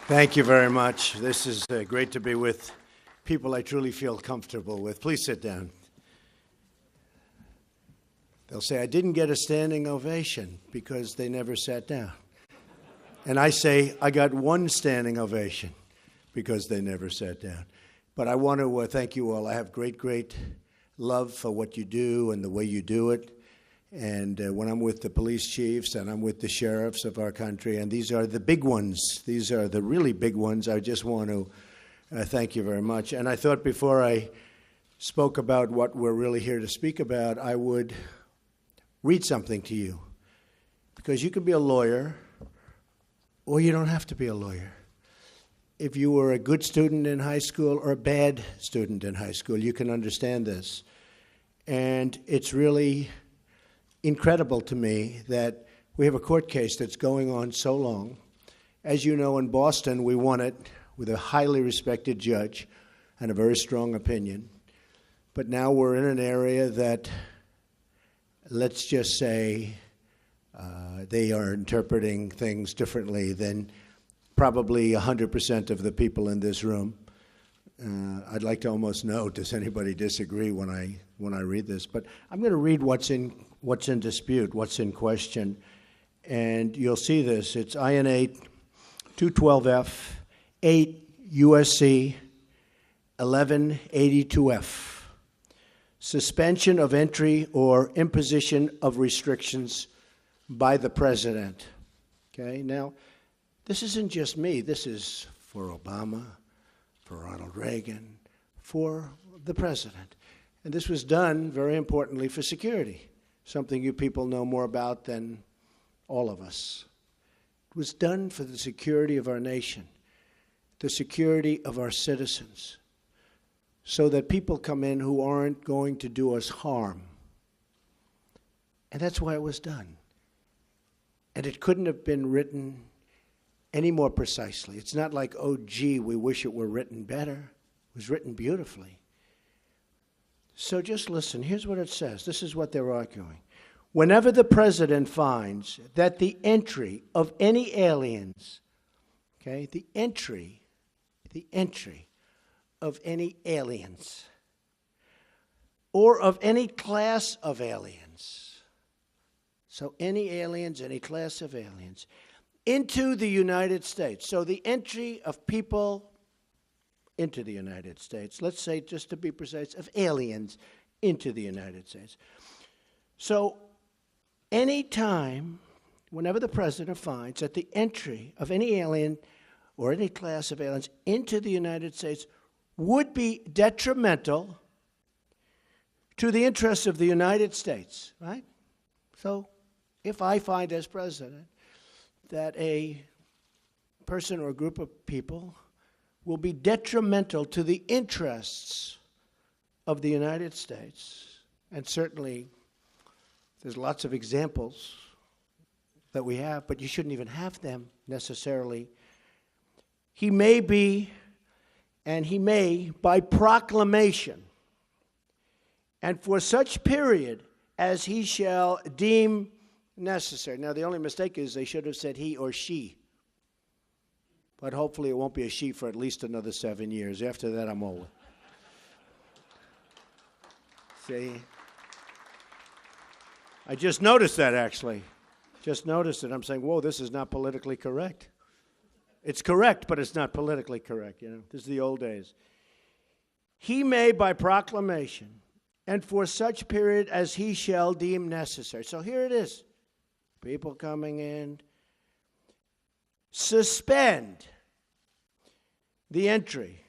Thank you very much. This is great to be with people I truly feel comfortable with. Please sit down. They'll say, I didn't get a standing ovation because they never sat down. And I say, I got one standing ovation because they never sat down. But I want to thank you all. I have great love for what you do and the way you do it. And when I'm with the police chiefs and I'm with the sheriffs of our country, and these are the big ones, these are the really big ones, I just want to thank you very much. And I thought before I spoke about what we're really here to speak about, I would read something to you. Because you can be a lawyer, or you don't have to be a lawyer. If you were a good student in high school or a bad student in high school, you can understand this. And it's really incredible to me that we have a court case that's going on so long. As you know, in Boston, we won it with a highly respected judge and a very strong opinion. But now we're in an area that, let's just say, they are interpreting things differently than probably 100% of the people in this room. I'd like to almost know, does anybody disagree when I read this? But I'm going to read what's in dispute, what's in question. And you'll see this. It's INA 212F, 8 USC 1182F. Suspension of entry or imposition of restrictions by the president. Okay, now, this isn't just me. This is for Obama, for Ronald Reagan, for the president. And this was done, very importantly, for security, something you people know more about than all of us. It was done for the security of our nation, the security of our citizens, so that people come in who aren't going to do us harm. And that's why it was done. And it couldn't have been written any more precisely. It's not like, oh, gee, we wish it were written better. It was written beautifully. So just listen. Here's what it says. This is what they're arguing. Whenever the president finds that the entry of any aliens, okay, the entry of any aliens or of any class of aliens, so any aliens, any class of aliens, into the United States. So the entry of people into the United States. Let's say, just to be precise, of aliens into the United States. So any time, whenever the president finds that the entry of any alien or any class of aliens into the United States would be detrimental to the interests of the United States, right? So if I find as president that a person or a group of people will be detrimental to the interests of the United States, and certainly there's lots of examples that we have, but you shouldn't even have them necessarily. He may be, and he may, by proclamation, and for such period as he shall deem necessary. Now, the only mistake is they should have said he or she. But hopefully it won't be a she for at least another 7 years. After that, I'm over. See? I just noticed that, actually. Just noticed it. I'm saying, whoa, this is not politically correct. It's correct, but it's not politically correct, you know. This is the old days. He may, by proclamation, and for such period as he shall deem necessary. So here it is. People coming in. Suspend the entry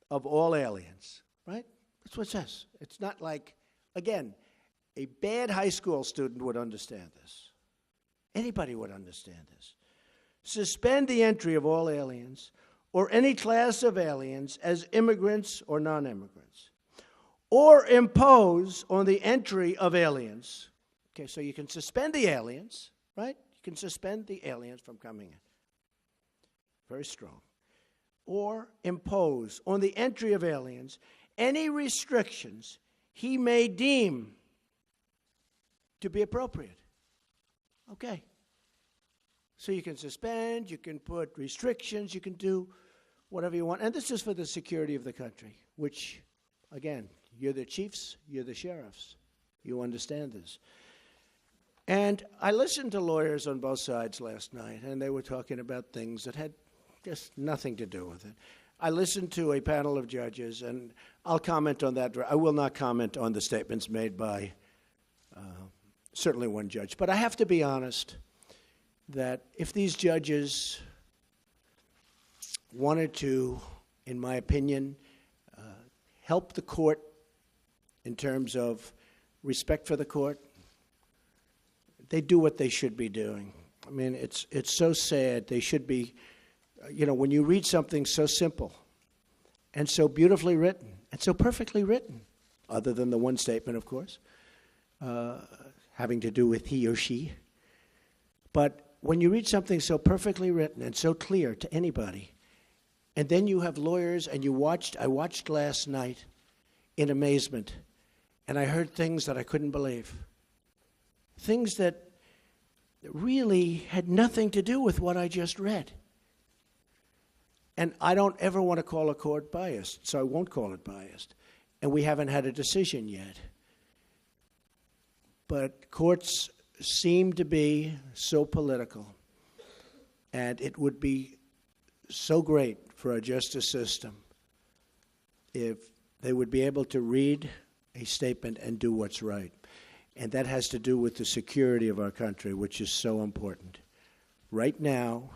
of all aliens, right? That's what it says. It's not like, again, a bad high school student would understand this. Anybody would understand this. Suspend the entry of all aliens or any class of aliens as immigrants or non-immigrants, or impose on the entry of aliens. Okay, so you can suspend the aliens, right? You can suspend the aliens from coming in. Very strong. Or impose on the entry of aliens any restrictions he may deem to be appropriate. Okay. So you can suspend, you can put restrictions, you can do whatever you want. And this is for the security of the country, which, again, you're the chiefs, you're the sheriffs. You understand this. And I listened to lawyers on both sides last night, and they were talking about things that had just nothing to do with it. I listened to a panel of judges, and I'll comment on that. I will not comment on the statements made by certainly one judge. But I have to be honest that if these judges wanted to, in my opinion, help the court in terms of respect for the court, they do what they should be doing. I mean, it's so sad. They should be, when you read something so simple and so beautifully written and so perfectly written, other than the one statement, of course, having to do with he or she. But when you read something so perfectly written and so clear to anybody, and then you have lawyers, and I watched last night in amazement, and I heard things that I couldn't believe. Things that really had nothing to do with what I just read. And I don't ever want to call a court biased, so I won't call it biased. And we haven't had a decision yet. But courts seem to be so political, and it would be so great for our justice system if they would be able to read a statement and do what's right. And that has to do with the security of our country, which is so important. Right now,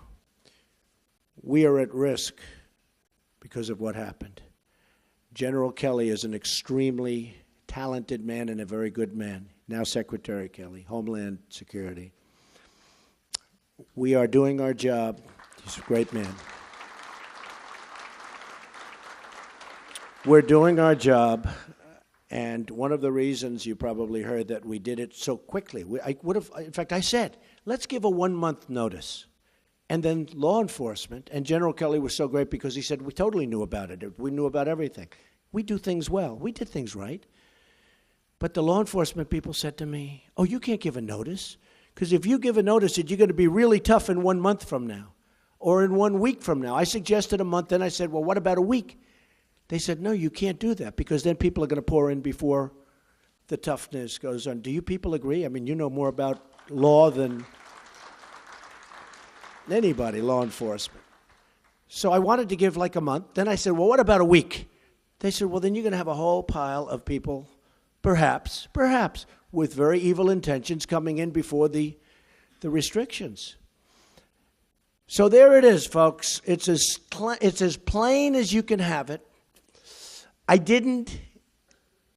we are at risk because of what happened. General Kelly is an extremely talented man and a very good man. Now Secretary Kelly, Homeland Security. We are doing our job. He's a great man. We're doing our job, and one of the reasons you probably heard that we did it so quickly, I said, let's give a 1-month notice. And then law enforcement, and General Kelly was so great because he said, we totally knew about it. We knew about everything. We do things well. We did things right. But the law enforcement people said to me, oh, you can't give a notice, because if you give a notice, you're going to be really tough in 1 month from now or in 1 week from now. I suggested a month, then I said, well, what about a week? They said, no, you can't do that, because then people are going to pour in before the toughness goes on. Do you people agree? I mean, you know more about law than anybody, law enforcement. So I wanted to give like a month. Then I said, well, what about a week? They said, well, then you're going to have a whole pile of people, perhaps, with very evil intentions coming in before the restrictions. So there it is, folks. It's as plain as you can have it. I didn't,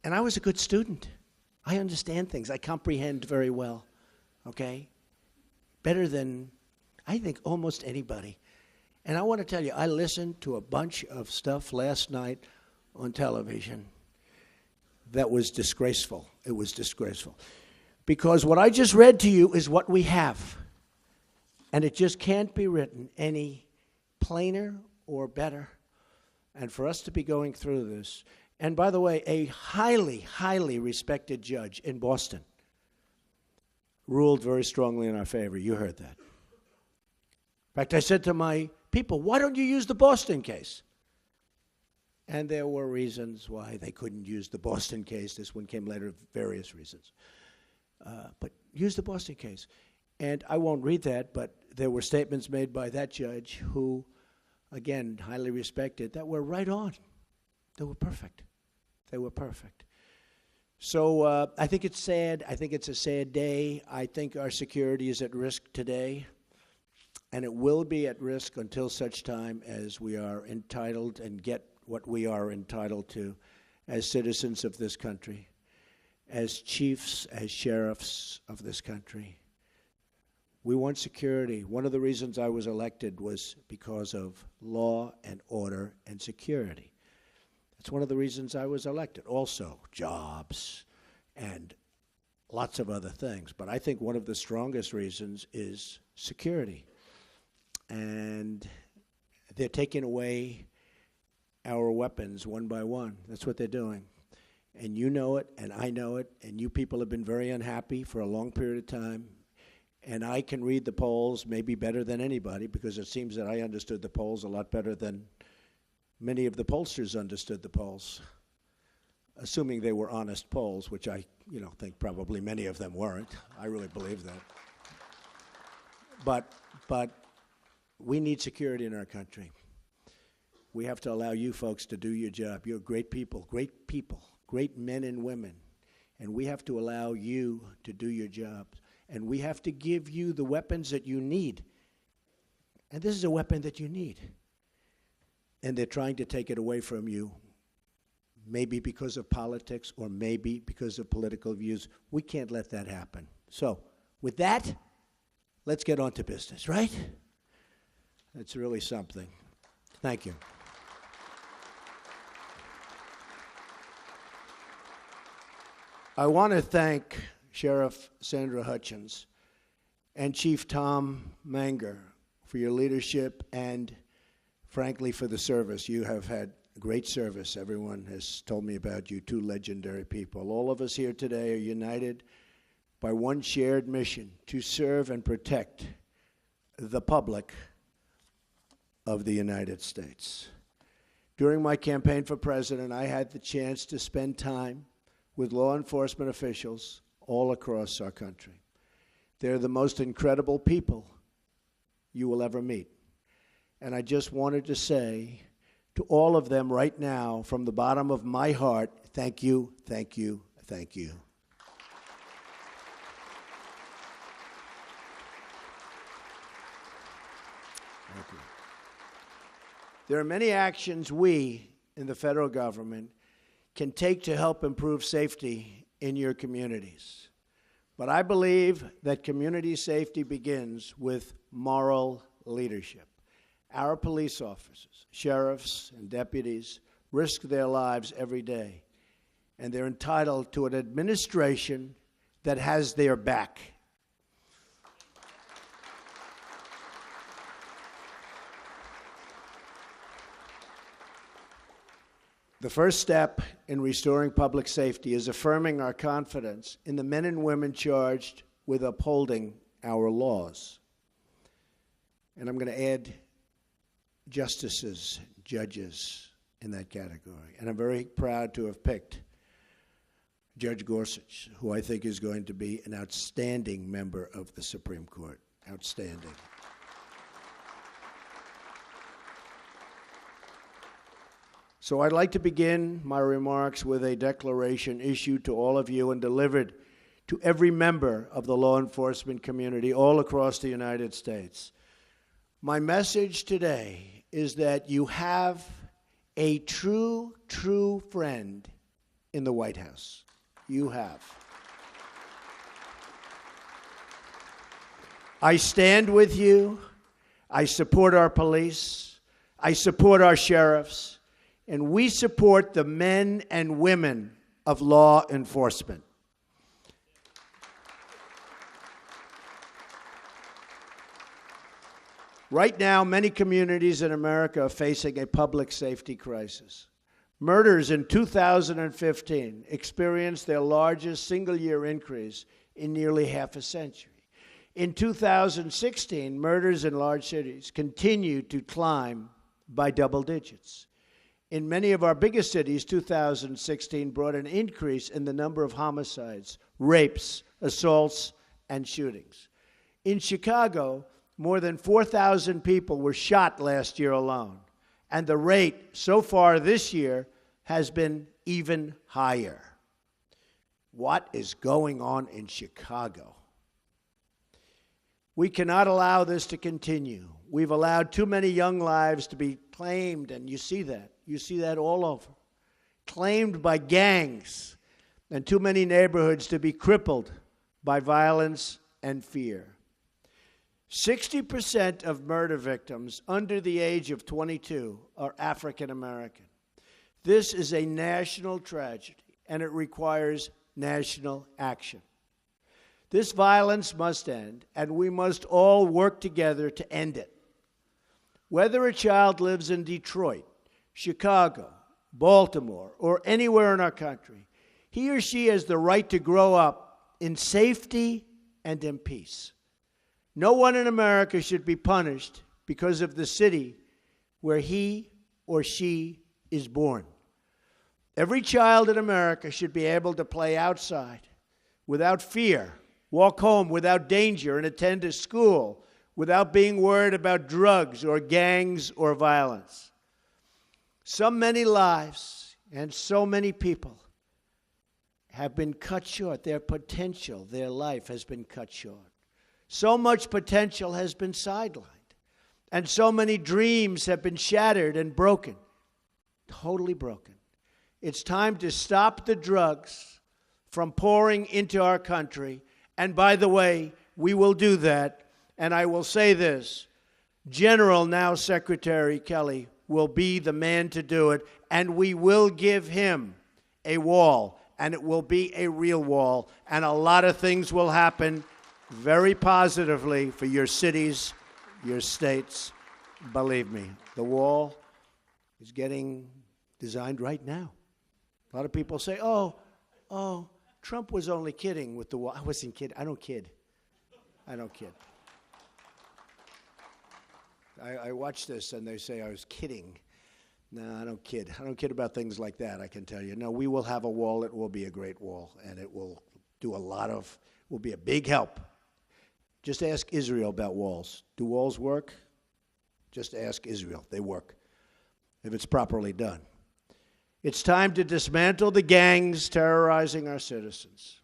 and I was a good student. I understand things. I comprehend very well, okay? Better than, I think, almost anybody. And I want to tell you, I listened to a bunch of stuff last night on television that was disgraceful. It was disgraceful. Because what I just read to you is what we have. And it just can't be written any plainer or better. And for us to be going through this, and by the way, a highly, highly respected judge in Boston ruled very strongly in our favor. You heard that. In fact, I said to my people, why don't you use the Boston case? And there were reasons why they couldn't use the Boston case. This one came later, various reasons. But use the Boston case. And I won't read that, but there were statements made by that judge who, again, highly respected, that were right on. They were perfect. They were perfect. So I think it's sad. I think it's a sad day. I think our security is at risk today, and it will be at risk until such time as we are entitled and get what we are entitled to as citizens of this country, as chiefs, as sheriffs of this country. We want security. One of the reasons I was elected was because of law and order and security. That's one of the reasons I was elected. Also, jobs and lots of other things. But I think one of the strongest reasons is security. And they're taking away our weapons one by one. That's what they're doing. And you know it, and I know it, and you people have been very unhappy for a long period of time. And I can read the polls maybe better than anybody, because it seems that I understood the polls a lot better than many of the pollsters understood the polls, assuming they were honest polls, which I think probably many of them weren't. I really believe that. But we need security in our country. We have to allow you folks to do your job. You're great people, great men and women. And we have to allow you to do your jobs. And we have to give you the weapons that you need. And this is a weapon that you need. And they're trying to take it away from you, maybe because of politics or maybe because of political views. We can't let that happen. So, with that, let's get on to business, right? That's really something. Thank you. I want to thank Sheriff Sandra Hutchins and Chief Tom Manger for your leadership and, frankly, for the service. You have had great service. Everyone has told me about you, two legendary people. All of us here today are united by one shared mission: to serve and protect the public of the United States. During my campaign for president, I had the chance to spend time with law enforcement officials all across our country. They're the most incredible people you will ever meet. And I just wanted to say to all of them right now, from the bottom of my heart, thank you, thank you, thank you. Thank you. There are many actions we in the federal government can take to help improve safety in your communities. But I believe that community safety begins with moral leadership. Our police officers, sheriffs, and deputies risk their lives every day, and they're entitled to an administration that has their back. The first step in restoring public safety is affirming our confidence in the men and women charged with upholding our laws. And I'm going to add justices, judges in that category. And I'm very proud to have picked Judge Gorsuch, who I think is going to be an outstanding member of the Supreme Court. Outstanding. So I'd like to begin my remarks with a declaration issued to all of you and delivered to every member of the law enforcement community all across the United States. My message today is that you have a true friend in the White House. You have. I stand with you. I support our police. I support our sheriffs. And we support the men and women of law enforcement. Right now, many communities in America are facing a public safety crisis. Murders in 2015 experienced their largest single-year increase in nearly half a century. In 2016, murders in large cities continued to climb by double digits. In many of our biggest cities, 2016 brought an increase in the number of homicides, rapes, assaults, and shootings. In Chicago, more than 4,000 people were shot last year alone, and the rate so far this year has been even higher. What is going on in Chicago? We cannot allow this to continue. We've allowed too many young lives to be claimed, and you see that. You see that all over. Claimed by gangs, and too many neighborhoods to be crippled by violence and fear. 60% of murder victims under the age of 22 are African American. This is a national tragedy, and it requires national action. This violence must end, and we must all work together to end it. Whether a child lives in Detroit, Chicago, Baltimore, or anywhere in our country, he or she has the right to grow up in safety and in peace. No one in America should be punished because of the city where he or she is born. Every child in America should be able to play outside without fear, walk home without danger, and attend a school without being worried about drugs or gangs or violence. So many lives and so many people have been cut short. Their potential, their life has been cut short. So much potential has been sidelined. And so many dreams have been shattered and broken, totally broken. It's time to stop the drugs from pouring into our country. And by the way, we will do that. And I will say this, General, now Secretary Kelly, will be the man to do it. And we will give him a wall. And it will be a real wall. And a lot of things will happen very positively for your cities, your states. Believe me, the wall is getting designed right now. A lot of people say, oh, Trump was only kidding with the wall. I wasn't kidding. I don't kid. I watch this and they say I was kidding. No, I don't kid. I don't kid about things like that, I can tell you. No, we will have a wall. It will be a great wall, and it will do will be a big help. Just ask Israel about walls. Do walls work? Just ask Israel. They work, if it's properly done. It's time to dismantle the gangs terrorizing our citizens.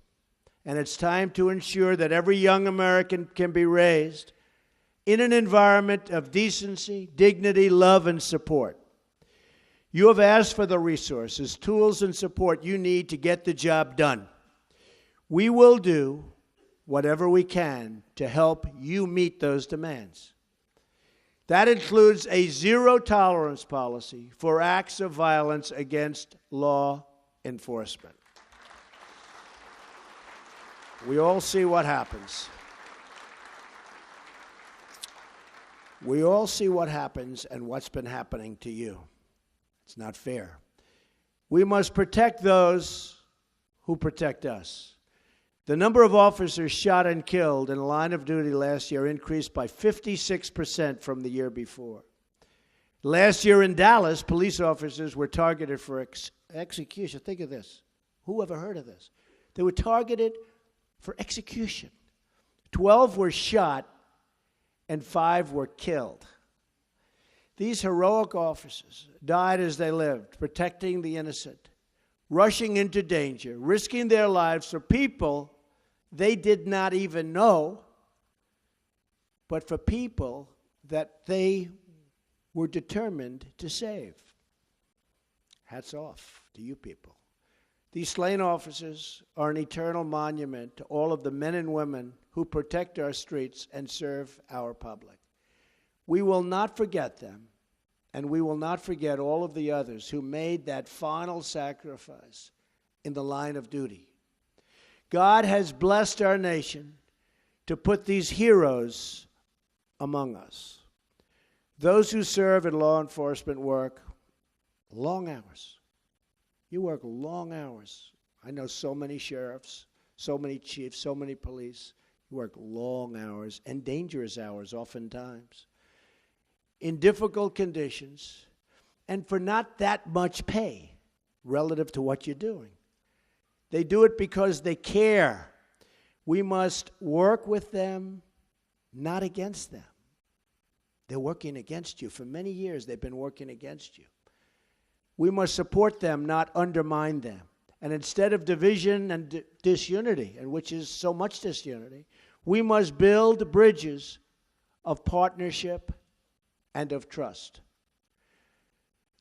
And it's time to ensure that every young American can be raised in an environment of decency, dignity, love, and support. You have asked for the resources, tools, and support you need to get the job done. We will do whatever we can to help you meet those demands. That includes a zero-tolerance policy for acts of violence against law enforcement. We all see what happens. We all see what happens and what's been happening to you. It's not fair. We must protect those who protect us. The number of officers shot and killed in the line of duty last year increased by 56% from the year before. Last year in Dallas, police officers were targeted for execution. Think of this. Who ever heard of this? They were targeted for execution. 12 were shot and 5 were killed. These heroic officers died as they lived, protecting the innocent, rushing into danger, risking their lives for people they did not even know, but for people that they were determined to save. Hats off to you people. These slain officers are an eternal monument to all of the men and women who protect our streets and serve our public. We will not forget them, and we will not forget all of the others who made that final sacrifice in the line of duty. God has blessed our nation to put these heroes among us. Those who serve in law enforcement work long hours. You work long hours. I know so many sheriffs, so many chiefs, so many police. You work long hours and dangerous hours oftentimes in difficult conditions and for not that much pay relative to what you're doing. They do it because they care. We must work with them, not against them. They're working against you. For many years, they've been working against you. We must support them, not undermine them. And instead of division and disunity, and which is so much disunity, we must build bridges of partnership and of trust.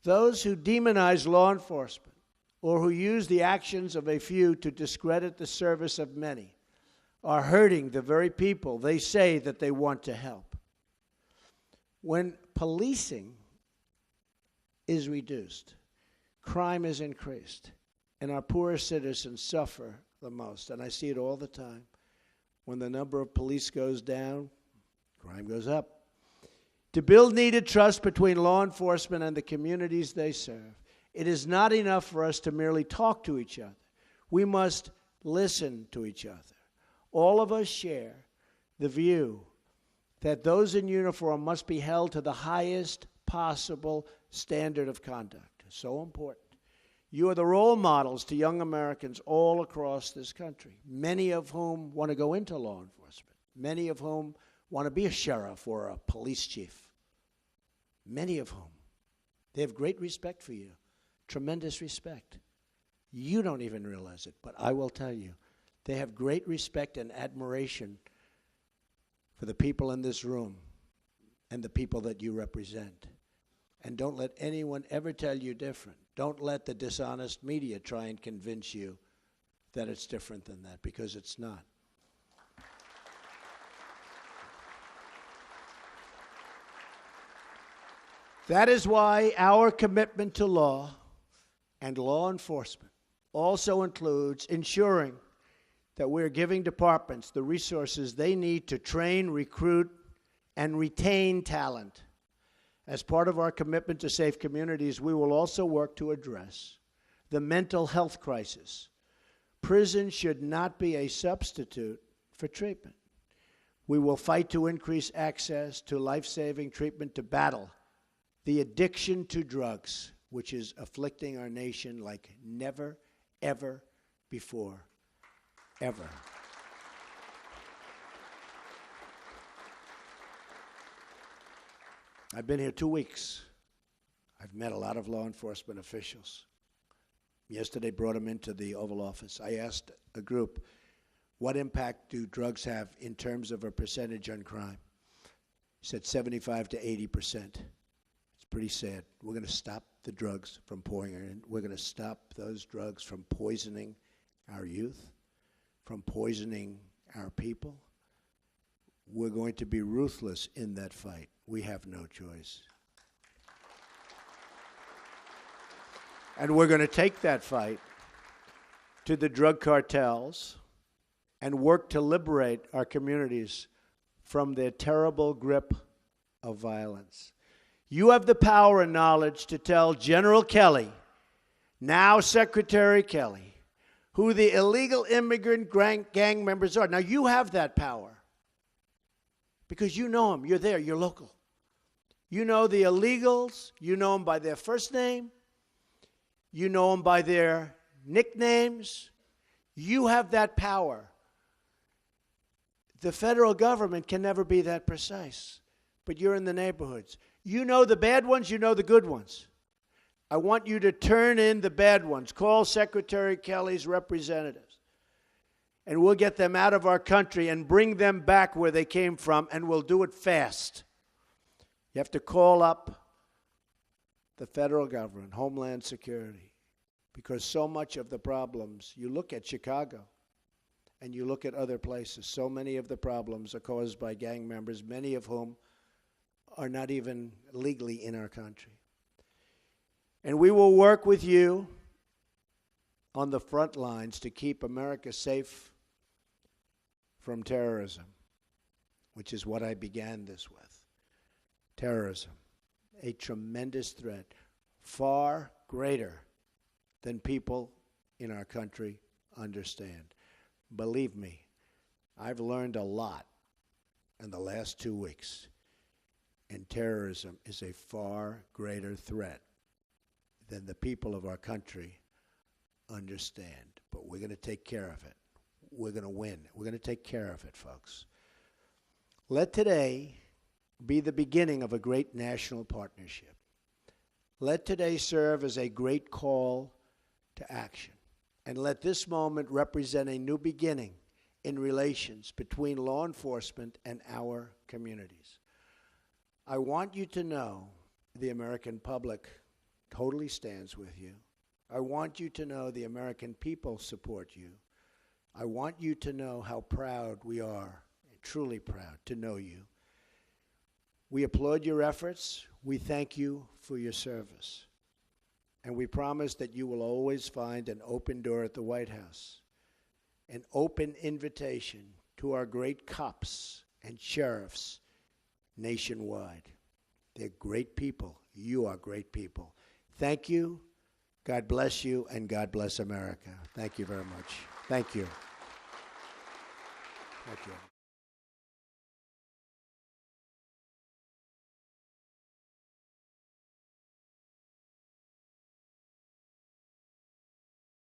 Those who demonize law enforcement or who use the actions of a few to discredit the service of many are hurting the very people they say that they want to help. When policing is reduced, crime is increased, and our poorest citizens suffer the most. And I see it all the time. When the number of police goes down, crime goes up. To build needed trust between law enforcement and the communities they serve, it is not enough for us to merely talk to each other. We must listen to each other. All of us share the view that those in uniform must be held to the highest possible standard of conduct. So important. You are the role models to young Americans all across this country, many of whom want to go into law enforcement, many of whom want to be a sheriff or a police chief, many of whom. They have great respect for you, tremendous respect. You don't even realize it, but I will tell you, they have great respect and admiration for the people in this room and the people that you represent. And don't let anyone ever tell you different. Don't let the dishonest media try and convince you that it's different than that, because it's not. That is why our commitment to law and law enforcement also includes ensuring that we're giving departments the resources they need to train, recruit, and retain talent. As part of our commitment to safe communities, we will also work to address the mental health crisis. Prison should not be a substitute for treatment. We will fight to increase access to life-saving treatment to battle the addiction to drugs, which is afflicting our nation like never, ever before, ever. I've been here 2 weeks. I've met a lot of law enforcement officials. Yesterday, brought them into the Oval Office. I asked a group, what impact do drugs have in terms of a percentage on crime? He said 75 to 80%. It's pretty sad. We're going to stop the drugs from pouring in. We're going to stop those drugs from poisoning our youth, from poisoning our people. We're going to be ruthless in that fight. We have no choice. And we're going to take that fight to the drug cartels and work to liberate our communities from their terrible grip of violence. You have the power and knowledge to tell General Kelly, now Secretary Kelly, who the illegal immigrant gang members are. Now, you have that power because you know them. You're there. You're local. You know the illegals. You know them by their first name. You know them by their nicknames. You have that power. The federal government can never be that precise, but you're in the neighborhoods. You know the bad ones, you know the good ones. I want you to turn in the bad ones. Call Secretary Kelly's representatives, and we'll get them out of our country and bring them back where they came from, and we'll do it fast. You have to call up the federal government, Homeland Security, because so much of the problems, you look at Chicago and you look at other places, so many of the problems are caused by gang members, many of whom are not even legally in our country. And we will work with you on the front lines to keep America safe from terrorism, which is what I began this with. Terrorism, a tremendous threat, far greater than people in our country understand. Believe me, I've learned a lot in the last 2 weeks, and terrorism is a far greater threat than the people of our country understand. But we're going to take care of it. We're going to win. We're going to take care of it, folks. Let today be the beginning of a great national partnership. Let today serve as a great call to action. And let this moment represent a new beginning in relations between law enforcement and our communities. I want you to know the American public totally stands with you. I want you to know the American people support you. I want you to know how proud we are, truly proud to know you. We applaud your efforts. We thank you for your service. And we promise that you will always find an open door at the White House, an open invitation to our great cops and sheriffs nationwide. They're great people. You are great people. Thank you. God bless you, and God bless America. Thank you very much. Thank you. Thank you.